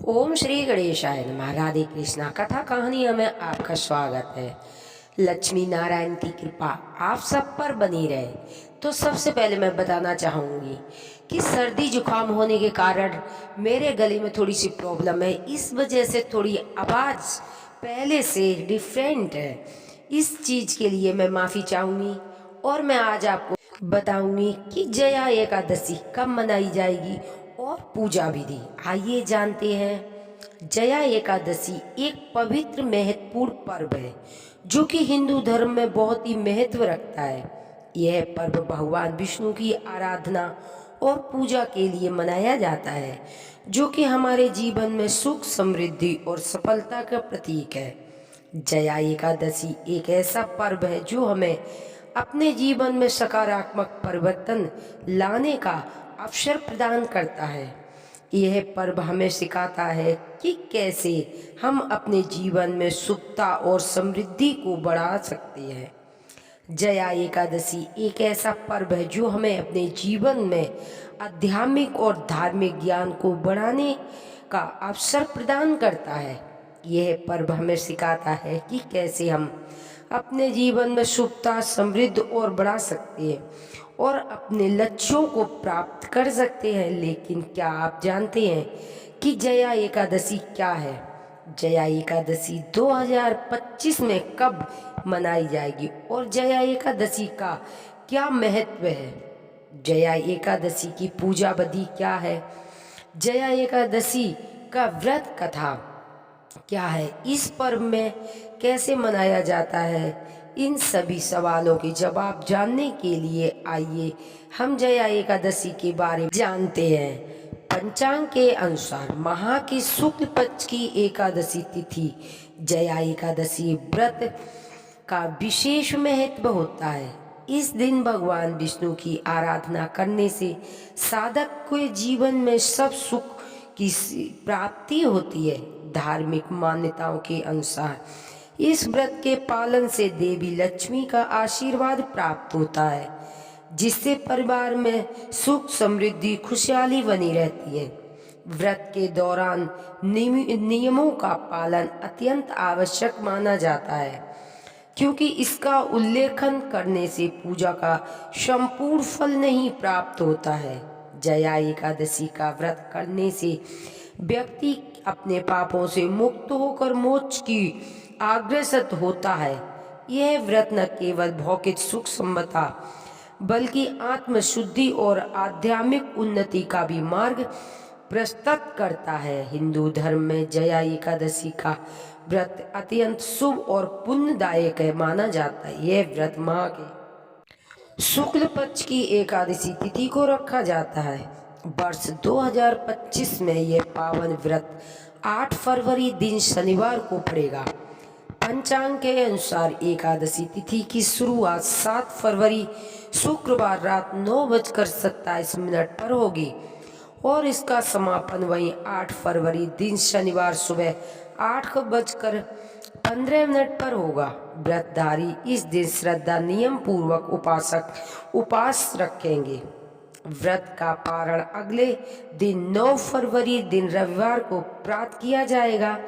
ओम श्री गणेशाय नमः। राधे कृष्णा कथा कहानियों में आपका स्वागत है। लक्ष्मी नारायण की कृपा आप सब पर बनी रहे। तो सबसे पहले मैं बताना चाहूँगी कि सर्दी जुकाम होने के कारण मेरे गले में थोड़ी सी प्रॉब्लम है, इस वजह से थोड़ी आवाज़ पहले से डिफरेंट है। इस चीज़ के लिए मैं माफ़ी चाहूँगी और मैं आज आपको बताऊंगी कि जया एकादशी कब मनाई जाएगी और पूजा विधि। आइए जानते हैं। जया एकादशी एक पवित्र महत्वपूर्ण पर्व है जो कि हिंदू धर्म में बहुत ही महत्व रखता है। यह पर्व भगवान विष्णु की आराधना और पूजा के लिए मनाया जाता है, जो कि हमारे जीवन में सुख, समृद्धि और सफलता का प्रतीक है। जया एकादशी एक ऐसा पर्व है जो हमें अपने जीवन में सकारात्मक परिवर्तन लाने का अवसर प्रदान करता है। यह पर्व हमें सिखाता है कि कैसे हम अपने जीवन में सुखता और समृद्धि को बढ़ा सकते हैं। जया एकादशी एक ऐसा पर्व है जो हमें अपने जीवन में आध्यात्मिक और धार्मिक ज्ञान को बढ़ाने का अवसर प्रदान करता है। यह पर्व हमें सिखाता है कि कैसे हम अपने जीवन में सुखता, समृद्ध और बढ़ा सकते हैं और अपने लक्ष्यों को प्राप्त कर सकते हैं। लेकिन क्या आप जानते हैं कि जया एकादशी क्या है? जया एकादशी 2025 में कब मनाई जाएगी और जया एकादशी का क्या महत्व है? जया एकादशी की पूजा विधि क्या है? जया एकादशी का व्रत कथा क्या है? इस पर्व में कैसे मनाया जाता है? इन सभी सवालों के जवाब जानने के लिए आइए हम जया एकादशी के बारे में जानते हैं। पंचांग के अनुसार माह की शुक्ल पक्ष की एकादशी तिथि जया एकादशी व्रत का विशेष महत्व होता है। इस दिन भगवान विष्णु की आराधना करने से साधक के जीवन में सब सुख की प्राप्ति होती है। धार्मिक मान्यताओं के अनुसार इस व्रत के पालन से देवी लक्ष्मी का आशीर्वाद प्राप्त होता है, जिससे परिवार में सुख, समृद्धि, खुशहाली बनी रहती है। व्रत के दौरान नियमों का पालन अत्यंत आवश्यक माना जाता है, क्योंकि इसका उल्लेखन करने से पूजा का संपूर्ण फल नहीं प्राप्त होता है। जया एकादशी का व्रत करने से व्यक्ति अपने पापों से मुक्त होकर मोक्ष की अग्रसर होता है। यह व्रत न केवल भौतिक सुख समता बल्कि आत्म शुद्धि और आध्यात्मिक उन्नति का भी मार्ग प्रस्तुत करता है। हिंदू धर्म में जया एकादशी का व्रत अत्यंत शुभ और पुण्यदायक है माना जाता है। यह व्रत माह के शुक्ल पक्ष की एकादशी तिथि को रखा जाता है। वर्ष 2025 में यह पावन व्रत 8 फरवरी दिन शनिवार को पड़ेगा। पंचांग के अनुसार एकादशी तिथि की शुरुआत 7 फरवरी शुक्रवार रात 9:27 पर होगी और इसका समापन वहीं 8 फरवरी दिन शनिवार सुबह 8:15 पर होगा। व्रतधारी इस दिन श्रद्धा नियम पूर्वक उपास रखेंगे। व्रत का पारण अगले दिन 9 फरवरी दिन रविवार को प्रातः किया जाएगा।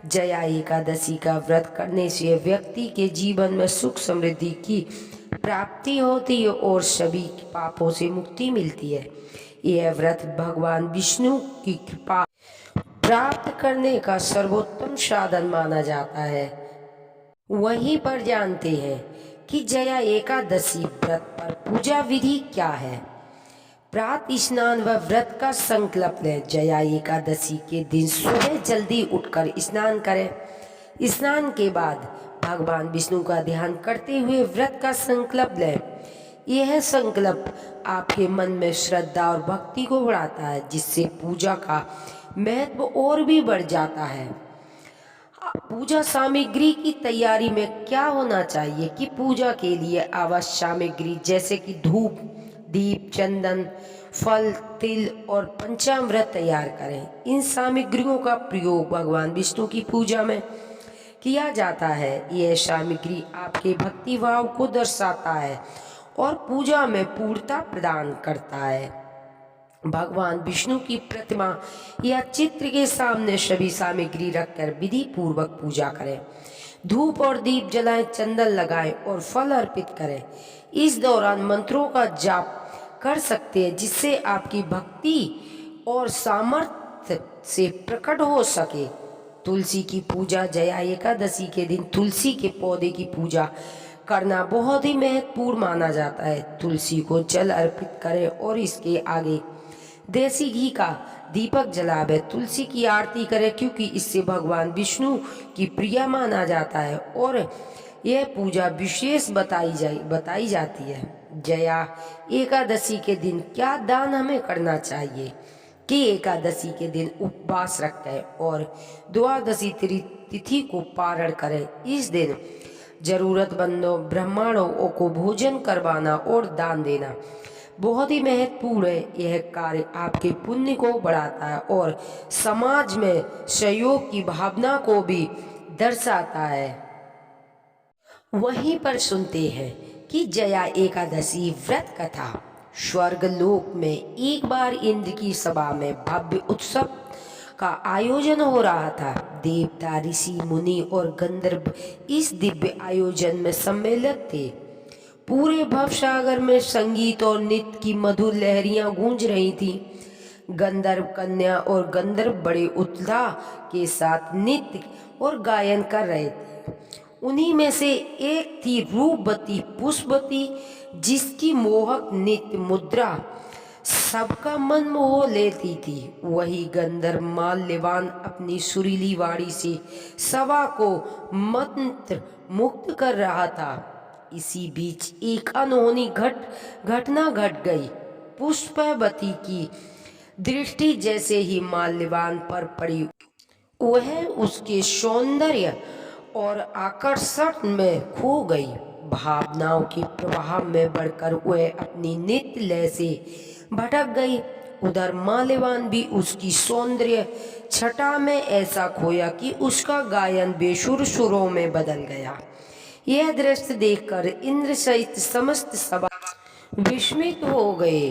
जया एकादशी का व्रत करने से व्यक्ति के जीवन में सुख, समृद्धि की प्राप्ति होती है और सभी पापों से मुक्ति मिलती है। यह व्रत भगवान विष्णु की कृपा प्राप्त करने का सर्वोत्तम साधन माना जाता है। वहीं पर जानते हैं कि जया एकादशी व्रत पर पूजा विधि क्या है। प्रातः स्नान व व्रत का संकल्प लें। जया एकादशी के दिन सुबह जल्दी उठकर स्नान करें। स्नान के बाद भगवान विष्णु का ध्यान करते हुए व्रत का संकल्प लें। यह संकल्प आपके मन में श्रद्धा और भक्ति को बढ़ाता है, जिससे पूजा का महत्व और भी बढ़ जाता है। पूजा सामग्री की तैयारी में क्या होना चाहिए कि पूजा के लिए आवश्यक सामग्री जैसे कि धूप, दीप, चंदन, फल, तिल और पंचामृत तैयार करें। इन सामग्रियों का प्रयोग भगवान विष्णु की पूजा में किया जाता है। यह सामग्री आपके भक्ति भाव को दर्शाता है और पूजा में पूर्णता प्रदान करता है। भगवान विष्णु की प्रतिमा या चित्र के सामने सभी सामग्री रखकर विधि पूर्वक पूजा करें। धूप और दीप जलाएं, चंदन लगाएं और फल अर्पित करें। इस दौरान मंत्रों का जाप कर सकते हैं जिससे आपकी भक्ति और सामर्थ्य से प्रकट हो सके। तुलसी की पूजा, जया एकादशी के दिन तुलसी के पौधे की पूजा करना बहुत ही महत्वपूर्ण माना जाता है। तुलसी को जल अर्पित करें और इसके आगे देसी घी का दीपक जलावे, तुलसी की आरती करें क्योंकि इससे भगवान विष्णु की प्रिय माना जाता है और यह पूजा विशेष बताई जाती है। जया एकादशी के दिन क्या दान हमें करना चाहिए कि एकादशी के दिन उपवास रखें और द्वादशी तिथि को पारण करें। इस दिन जरूरतमंदों ब्राह्मणों को भोजन करवाना और दान देना बहुत ही महत्वपूर्ण है। यह कार्य आपके पुण्य को बढ़ाता है और समाज में सहयोग की भावना को भी दर्शाता है। वहीं पर सुनते हैं कि जया एकादशी व्रत कथा। स्वर्ग लोक में एक बार इंद्र की सभा में भव्य उत्सव का आयोजन हो रहा था। देवता, ऋषि, मुनि और गंधर्व इस दिव्य आयोजन में सम्मिलित थे। पूरे भवसागर में संगीत और नृत्य की मधुर लहरियां गूंज रही थी। गंधर्व कन्या और गंधर्व बड़े उत्साह के साथ नृत्य और गायन कर रहे थे। उन्हीं में से एक थी रूपवती पुष्पवती, जिसकी मोहक नृत्य मुद्रा सबका मन मोह लेती थी। वही गंधर्व माल्यवान अपनी सुरीली वाणी से सभा को मंत्र मुक्त कर रहा था। इसी बीच एक अनहोनी घटना घट गई। पुष्पवती की दृष्टि जैसे ही माल्यवान पर पड़ी, वह उसके सौंदर्य और आकर्षण में खो गई। भावनाओं के प्रवाह में बढ़कर वह अपनी नृत्य लय से भटक गई। उधर माल्यवान भी उसकी सौंदर्य छटा में ऐसा खोया कि उसका गायन बेसुर सुरों में बदल गया। यह दृश्य देखकर इंद्र सहित समस्त सभा विस्मित हो गए।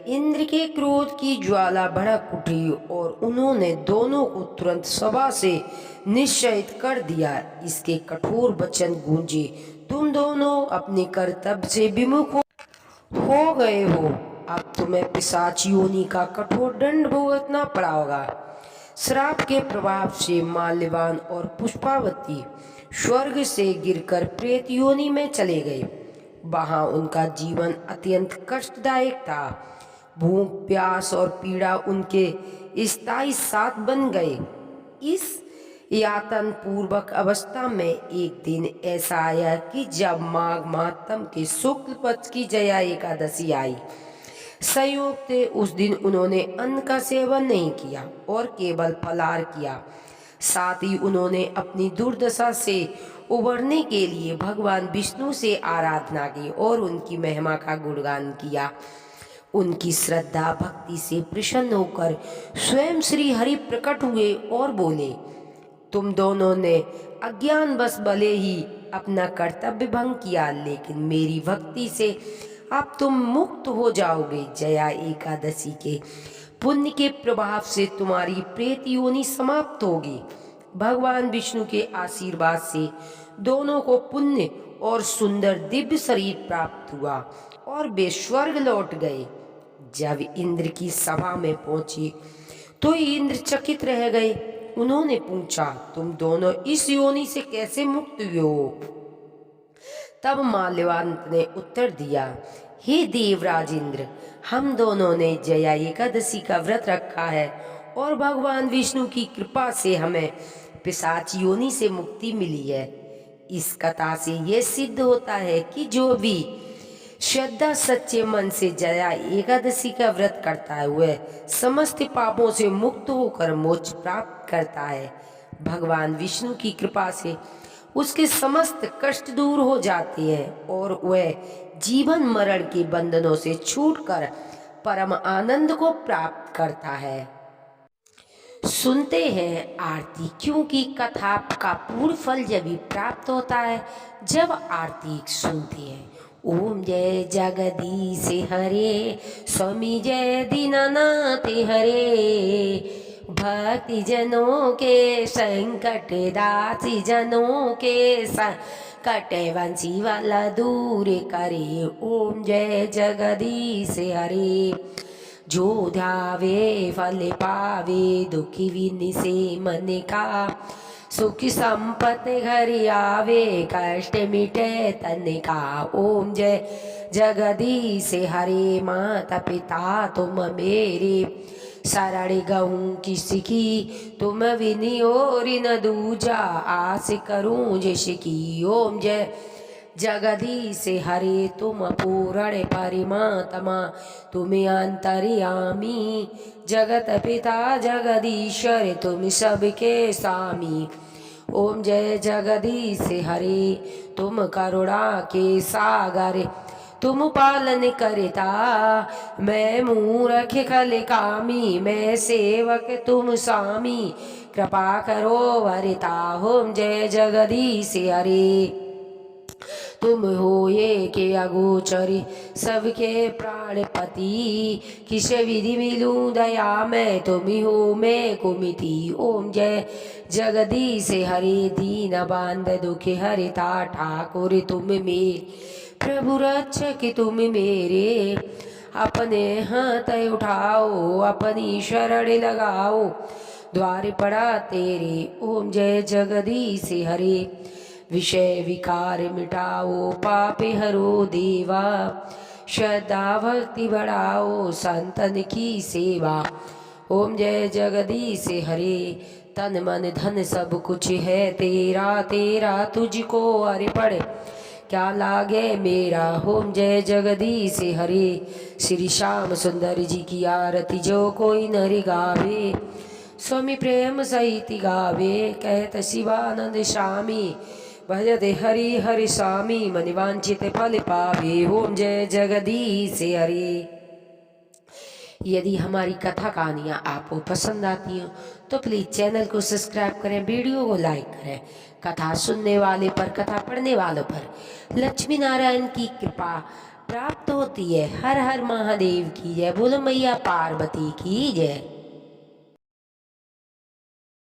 इंद्र के क्रोध की ज्वाला भड़क उठी और उन्होंने दोनों को तुरंत सभा से निश्चित कर दिया। इसके कठोर वचन गूंजे, तुम दोनों अपने कर्तव्य से विमुख हो गए हो। अब तुम्हें पिशाच योनि का कठोर दंड भुगतना पड़ेगा। श्राप के प्रभाव से माल्यवान और पुष्पावती स्वर्ग से गिरकर प्रेत योनि में चले गए। वहां उनका जीवन अत्यंत कष्टदायक था। भूख, प्यास और पीड़ा उनके स्थायी साथ बन गए। इस यातन पूर्वक अवस्था में एक दिन ऐसा आया कि जब माघ मातम के शुक्ल पक्ष की जया एकादशी आई। संयोग से उस दिन उन्होंने अन्न का सेवन नहीं किया और केवल फलाहार किया। साथ ही उन्होंने अपनी दुर्दशा से उबरने के लिए भगवान विष्णु से आराधना की और उनकी महिमा का गुणगान किया। उनकी श्रद्धा भक्ति से प्रसन्न होकर स्वयं श्री हरि प्रकट हुए और बोले, तुम दोनों ने अज्ञानवश भले ही अपना कर्तव्य भंग किया, लेकिन मेरी भक्ति से अब तुम मुक्त हो जाओगे। जया एकादशी के पुण्य के प्रभाव से तुम्हारी प्रेत योनि समाप्त होगी। भगवान विष्णु के आशीर्वाद से दोनों को पुण्य और सुंदर दिव्य शरीर प्राप्त हुआ और वे स्वर्ग लौट गए। जब इंद्र की सभा में पहुंचे तो इंद्र चकित रह गए। उन्होंने पूछा, तुम दोनों इस योनि से कैसे मुक्त हुए हो? तब माल्यवान ने उत्तर दिया, हे देवराज इंद्र, हम दोनों ने जया एकादशी का व्रत रखा है और भगवान विष्णु की कृपा से हमें पिशाच योनि से मुक्ति मिली है। इस कथा से यह सिद्ध होता है कि जो भी श्रद्धा सच्चे मन से जया एकादशी का व्रत करता है वह समस्त पापों से मुक्त होकर मोक्ष प्राप्त करता है। भगवान विष्णु की कृपा से उसके समस्त कष्ट दूर हो जाते हैं और वह जीवन मरण के बंधनों से छूटकर परम आनंद को प्राप्त करता है। सुनते हैं आरती, क्योंकि कथा का पूर्ण फल जब भी प्राप्त होता है जब आरती सुनते हैं। ओम जय जगदीश हरे, स्वामी जय दीनानाथ हरे। भक्ति जनों के संकट, दासी जनों के संकट, वंशी वाला दूर करे। ओम जय जगदीश हरे। जो ध्यावे फल पावे, दुखी विन से मन का, सुख संपत्ति घर आवे, कष्ट मिटे तन का। ओम जय जगदीश हरे। माता पिता तुम मेरे, शरण गहूँ किसकी, तुम विनी और न दूजा, आस करूँ जिसकी। ओम जय जगदीश हरे। तुम पूर्ण परिमात्मा, तुम अंतर्यामी, जगत पिता जगदीश्वर, तुम सबके स्वामी। ओम जय जगदीश हरे। तुम करुणा के सागर, तुम पालन करता, मैं मूर्ख खल कामी, मैं सेवक तुम स्वामी, कृपा करो वरता। ओम जय जगदीश हरे। तुम हो ये के अगोचरी, सबके प्राणपति, किस विधि मिलूं दया मैं, तुम ही हो मैं कुमिति। ओम जय जगदीश हरे। दीन बांध दुख हरिता, ठाकुर तुम मेरे, प्रभु रक्षक तुम मेरे। अपने हाथ उठाओ, अपनी शरण लगाओ, द्वार पड़ा तेरे। ओम जय जगदीश हरे। विषय विकार मिटाओ, पापे हरो देवा, श्रद्धा भक्ति बढ़ाओ, संतन की सेवा। ओम जय जगदीश हरे। तन मन धन सब कुछ है तेरा, तेरा तुझको अर्पण, क्या लागे मेरा। ओम जय जगदीश हरे। श्री श्याम सुंदर जी की आरती जो कोई नर गावे, स्वामी प्रेम सहित गावे, कहत शिवानंद स्वामी, भजते हरि हरि स्वामी, मन वांछित फल पावे। ओम जय जगदीश हरे। यदि हमारी कथा कहानियाँ आपको पसंद आती हो तो प्लीज़ चैनल को सब्सक्राइब करें, वीडियो को लाइक करें। कथा सुनने वाले पर, कथा पढ़ने वालों पर लक्ष्मी नारायण की कृपा प्राप्त होती है। हर हर महादेव की जय। बोलो मैया पार्वती की जय।